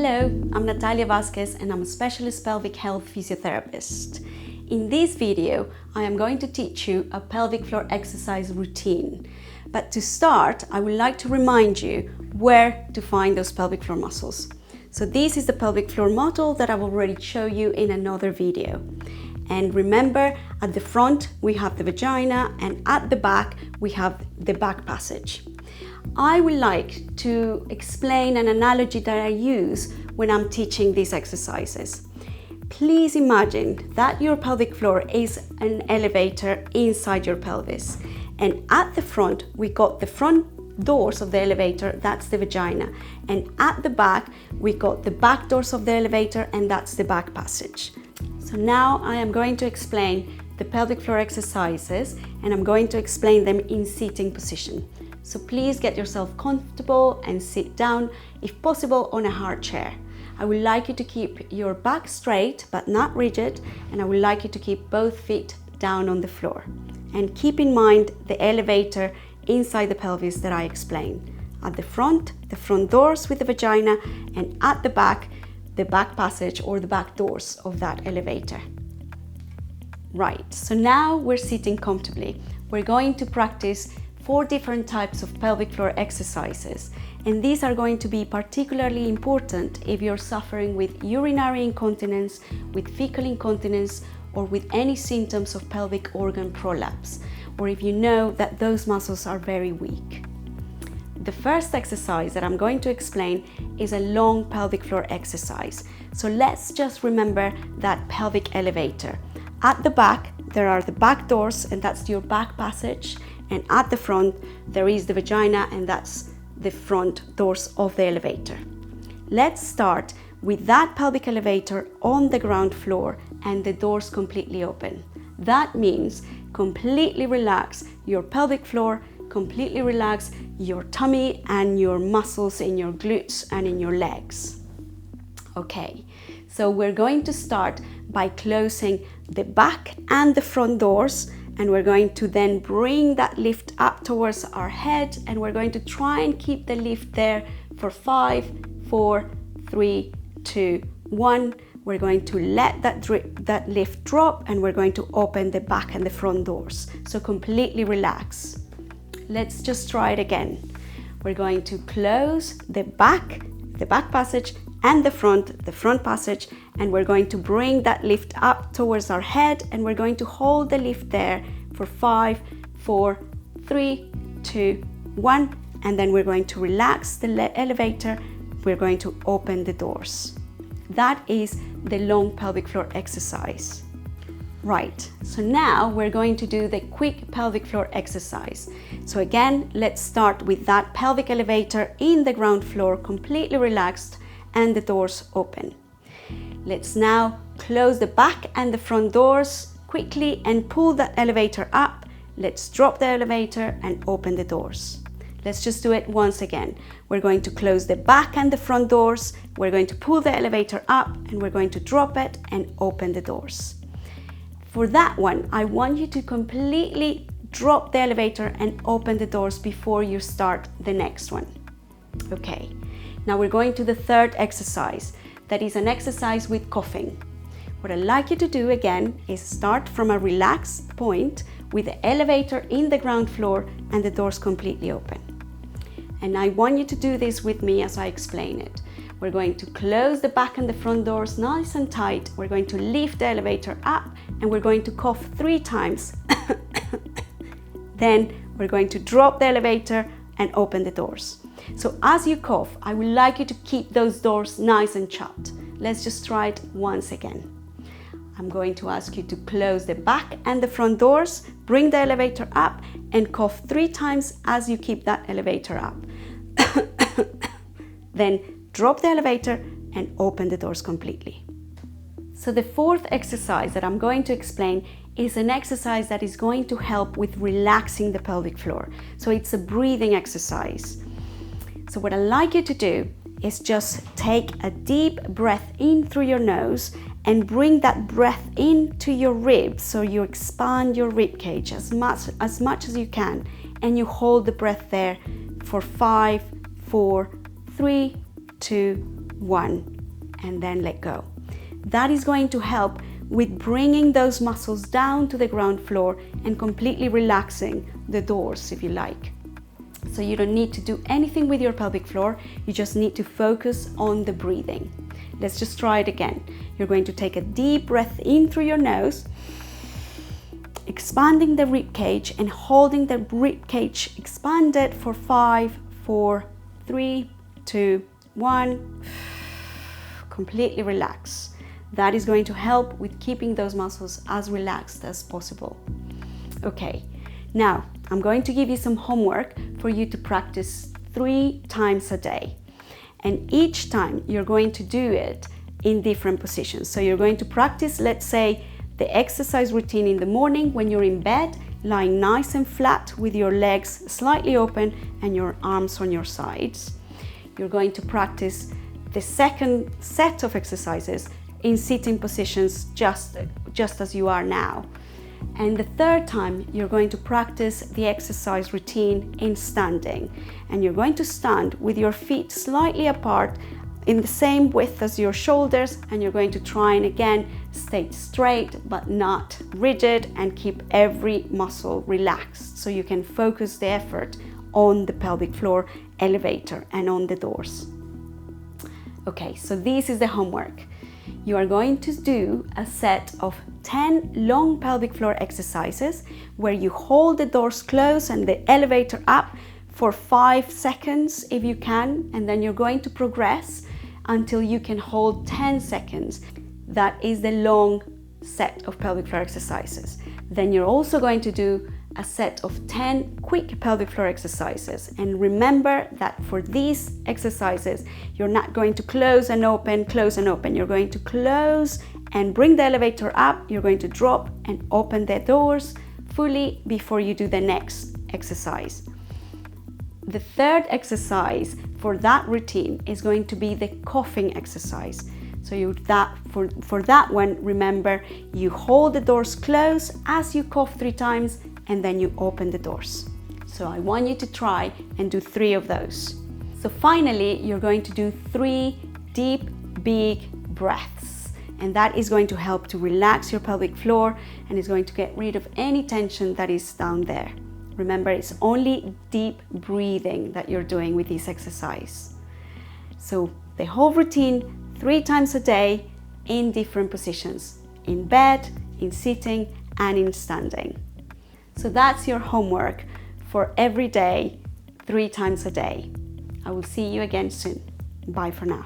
Hello, I'm Natalia and I'm a Specialist Pelvic Health Physiotherapist. In this video, I am going to teach you a pelvic floor exercise routine. But to start, I would like to remind you where to find those pelvic floor muscles. So this is the pelvic floor model that I've already shown you in another video. And remember, at the front we have the vagina and at the back we have the back passage. I would like to explain an analogy that I use when I'm teaching these exercises. Please imagine that your pelvic floor is an elevator inside your pelvis. And at the front, we got the front doors of the elevator, that's the vagina. And at the back, we got the back doors of the elevator, and that's the back passage. So now I am going to explain the pelvic floor exercises, and I'm going to explain them in sitting position. So please get yourself comfortable and sit down, if possible, on a hard chair. I would like you to keep your back straight but not rigid, and I would like you to keep both feet down on the floor. And keep in mind the elevator inside the pelvis that I explained. At the front doors with the vagina, and at the back passage or the back doors of that elevator. Right, so now we're sitting comfortably. We're going to practice 4 different types of pelvic floor exercises, and these are going to be particularly important if you're suffering with urinary incontinence, with fecal incontinence, or with any symptoms of pelvic organ prolapse, or if you know that those muscles are very weak. The first exercise that I'm going to explain is a long pelvic floor exercise. So let's just remember that pelvic elevator. At the back, there are the back doors, and that's your back passage. And at the front, there is the vagina, and that's the front doors of the elevator. Let's start with that pelvic elevator on the ground floor and the doors completely open. That means completely relax your pelvic floor, completely relax your tummy and your muscles in your glutes and in your legs. Okay, so we're going to start by closing the back and the front doors, and we're going to then bring that lift up towards our head, and we're going to try and keep the lift there for 5, 4, 3, 2, 1. We're going to let that lift drop, and we're going to open the back and the front doors. So completely relax. Let's just try it again. We're going to close the back passage and the front passage, and we're going to bring that lift up towards our head, and we're going to hold the lift there for 5, 4, 3, 2, 1, and then we're going to relax the elevator. We're going to open the doors. That is the long pelvic floor exercise. Right, so now we're going to do the quick pelvic floor exercise. So again, let's start with that pelvic elevator in the ground floor, completely relaxed, and the doors open. Let's now close the back and the front doors quickly and pull that elevator up. Let's drop the elevator and open the doors. Let's just do it once again. We're going to close the back and the front doors. We're going to pull the elevator up, and we're going to drop it and open the doors. For that one, I want you to completely drop the elevator and open the doors before you start the next one. Okay, now we're going to the third exercise. That is an exercise with coughing. What I'd like you to do again is start from a relaxed point with the elevator in the ground floor and the doors completely open. And I want you to do this with me as I explain it. We're going to close the back and the front doors nice and tight. We're going to lift the elevator up, and we're going to cough 3 times. Then we're going to drop the elevator and open the doors. So as you cough, I would like you to keep those doors nice and shut. Let's just try it once again. I'm going to ask you to close the back and the front doors, bring the elevator up, and cough 3 times as you keep that elevator up. Then drop the elevator and open the doors completely. So the fourth exercise that I'm going to explain is an exercise that is going to help with relaxing the pelvic floor. So it's a breathing exercise. So what I'd like you to do is just take a deep breath in through your nose and bring that breath into your ribs, so you expand your rib cage as much as you can, and you hold the breath there for 5, 4, 3, 2, 1. and then let go. That is going to help with bringing those muscles down to the ground floor and completely relaxing the doors, if you like. So you don't need to do anything with your pelvic floor, you just need to focus on the breathing. Let's just try it again. You're going to take a deep breath in through your nose, expanding the rib cage and holding the rib cage expanded for 5, 4, 3, 2, 1. Completely relax. That is going to help with keeping those muscles as relaxed as possible. Okay, now I'm going to give you some homework for you to practice 3 times a day. And each time you're going to do it in different positions. So you're going to practice, let's say, the exercise routine in the morning when you're in bed, lying nice and flat with your legs slightly open and your arms on your sides. You're going to practice the second set of exercises in sitting positions just as you are now. And the third time, you're going to practice the exercise routine in standing. And you're going to stand with your feet slightly apart in the same width as your shoulders, and you're going to try and again stay straight but not rigid and keep every muscle relaxed so you can focus the effort on the pelvic floor elevator and on the doors. Okay, so this is the homework. You are going to do a set of 10 long pelvic floor exercises where you hold the doors closed and the elevator up for 5 seconds if you can, and then you're going to progress until you can hold 10 seconds. That is the long set of pelvic floor exercises. Then you're also going to do a set of 10 quick pelvic floor exercises. And remember that for these exercises, you're not going to close and open. You're going to close and bring the elevator up. You're going to drop and open the doors fully before you do the next exercise. The third exercise for that routine is going to be the coughing exercise. So for that one, remember, you hold the doors closed as you cough 3 times and then you open the doors. So I want you to try and do 3 of those. So finally, you're going to do 3 deep, big breaths. And that is going to help to relax your pelvic floor and is going to get rid of any tension that is down there. Remember, it's only deep breathing that you're doing with this exercise. So the whole routine 3 times a day in different positions, in bed, in sitting, and in standing. So that's your homework for every day, 3 times a day. I will see you again soon. Bye for now.